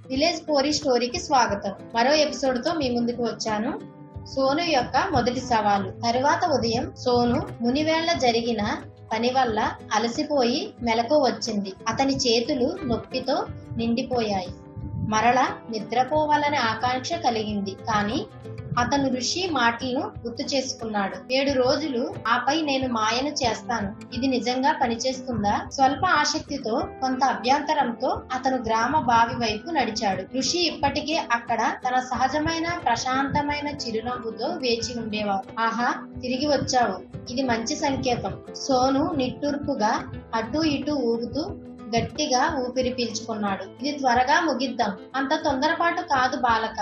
Village పోరీ స్టోరీకి స్వాగతం. మరో ఎపిసోడ్ తో మీ ముందుకు వచ్చాను. సోను యొక్క మొదటి సవాలు. తరువాత ఉదయం సోను మునివేళ్ల జరిగిన పని వల్ల అలసిపోయి మెలకు వచ్చింది. అతని చేతులు నొప్పితో నిండిపోయాయి. మరల నిద్రపోవాలనే ఆకాంక్ష కలిగింది. కానీ అతను ఋషి మాటలను గుర్తు చేసుకున్నాడు. 7 రోజులు ఆపై నేను మాయను చేస్తాను. ఇది నిజంగా పనిచేస్తుందా? స్వల్ప ఆసక్తితో, కొంత అభ్యంతరంతో అతను గ్రామ బావి వైపు నడిచాడు. ఋషి ఇప్పటికే అక్కడ తన సహజమైన ప్రశాంతమైన చిరునవ్వుతో వేచి ఉండేవారు. ఆహా, తిరిగి వచ్చావు. ఇది మంచి సంకేతం. సోను నిట్టూర్పుగా అటూ ఇటూ ఊగుతూ గట్టిగా ఊపిరి పీల్చుకున్నాడు. ఇది త్వరగా ముగిద్దాం. అంత తొందరపాటు కాదు బాలక.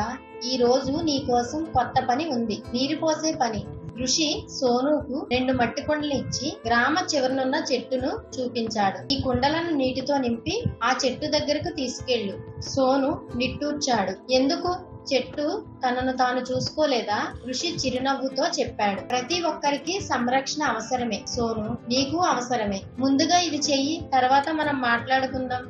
ఈ రోజు నీ కోసం కొత్త పని ఉంది. నీరు పోసే పని. ఋషి సోనుకు 2 మట్టి కుండలు ఇచ్చి గ్రామ చివరనున్న చెట్టును చూపించాడు. ఈ కుండలను నీటితో నింపి ఆ చెట్టు దగ్గరకు తీసుకెళ్ళు. సోను నిట్టూర్చాడు. ఎందుకు? చెట్టు తనను తాను చూసుకోలేదా? ఋషి చిరునవ్వుతో చెప్పాడు. ప్రతి ఒక్కరికి సంరక్షణ అవసరమే సోను, నీకు అవసరమే. ముందుగా ఇది చెయ్యి, తర్వాత మనం మాట్లాడుకుందాం.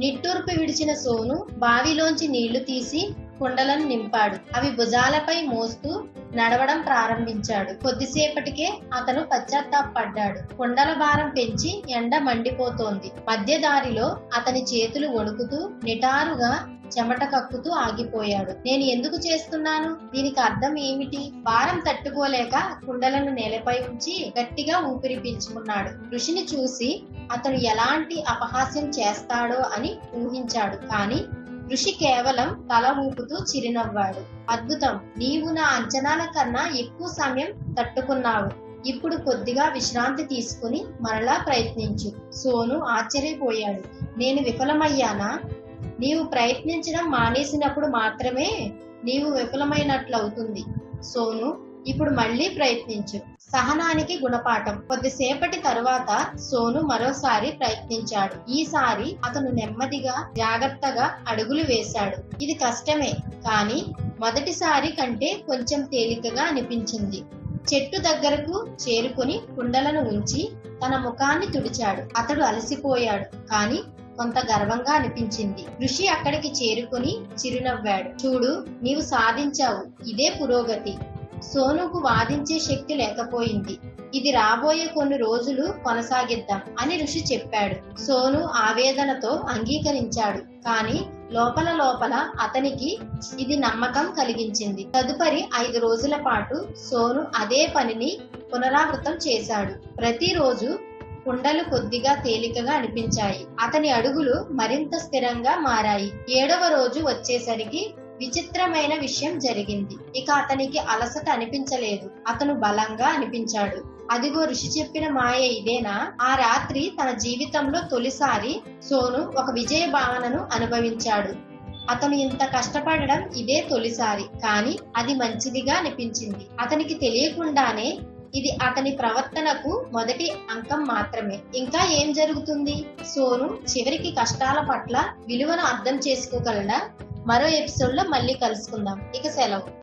నిట్టూర్పు విడిచిన సోను బావిలోంచి నీళ్లు తీసి కుండలను నింపాడు. అవి భుజాలపై మోస్తూ నడవడం ప్రారంభించాడు. కొద్దిసేపటికే అతను పశ్చాత్తాపడ్డాడు. కుండల భారం పెంచి ఎండ మండిపోతోంది. మధ్య దారిలో అతని చేతులు వణుకుతూ నిటారుగా చెమట కక్కుతూ ఆగిపోయాడు. నేను ఎందుకు చేస్తున్నాను? దీనికి అర్థం ఏమిటి? భారం తట్టుకోలేక కుండలను నేలపై ఉంచి గట్టిగా ఊపిరి పీల్చుకున్నాడు. ఋషిని చూసి అతను ఎలాంటి అపహాస్యం చేస్తాడో అని ఊహించాడు. కానీ ఋషి కేవలం తల ఊపుతూ చిరునవ్వాడు. అద్భుతం, నీవు నా అంచనాల కన్నా ఎక్కువ సమయం తట్టుకున్నావు. ఇప్పుడు కొద్దిగా విశ్రాంతి తీసుకుని మరలా ప్రయత్నించు. సోను ఆశ్చర్యపోయాడు. నేను విఫలమయ్యానా? నీవు ప్రయత్నించడం మానేసినప్పుడు మాత్రమే నీవు విఫలమైనట్లవుతుంది సోను. ఇప్పుడు మళ్ళీ ప్రయత్నించు. సహనానికి గుణపాఠం. కొద్దిసేపటి తరువాత సోను మరోసారి ప్రయత్నించాడు. ఈసారి అతను నెమ్మదిగా జాగ్రత్తగా అడుగులు వేశాడు. ఇది కష్టమే, కానీ మొదటిసారి కంటే కొంచెం తేలికగా అనిపించింది. చెట్టు దగ్గరకు చేరుకుని కుండలను ఉంచి తన ముఖాన్ని తుడిచాడు. అతడు అలసిపోయాడు, కానీ కొంత గర్వంగా అనిపించింది. ఋషి అక్కడికి చేరుకుని చిరునవ్వాడు. చూడు, నీవు సాధించావు. ఇదే పురోగతి. సోనుకు వాదించే శక్తి లేకపోయింది. ఇది రాబోయే కొన్ని రోజులు కొనసాగిద్దాం అని ఋషి చెప్పాడు. సోను ఆవేదనతో అంగీకరించాడు. కానీ లోపల లోపల అతనికి ఇది నమ్మకం కలిగించింది. తదుపరి 5 రోజుల పాటు సోను అదే పనిని పునరావృతం చేశాడు. ప్రతిరోజు కుండలు కొద్దిగా తేలికగా అనిపించాయి. అతని అడుగులు మరింత స్థిరంగా మారాయి. 7వ రోజు వచ్చేసరికి విచిత్రమైన విషయం జరిగింది. ఇక అతనికి అలసట అనిపించలేదు. అతను బలంగా అనిపించాడు. అదిగో, ఋషి చెప్పిన మాయ ఇదేనా? ఆ రాత్రి తన జీవితంలో తొలిసారి సోను ఒక విజయ భావనను అనుభవించాడు. అతను ఇంత కష్టపడడం ఇదే తొలిసారి, కానీ అది మంచిదిగా అనిపించింది. అతనికి తెలియకుండానే ఇది అతని ప్రవర్తనకు మొదటి అంకం మాత్రమే. ఇంకా ఏం జరుగుతుంది? సోను చివరికి కష్టాల పట్ల విలువను అర్థం చేసుకోగలడా? మరో ఎపిసోడ్ లో మళ్ళీ కలుసుకుందాం. ఇక సెలవు.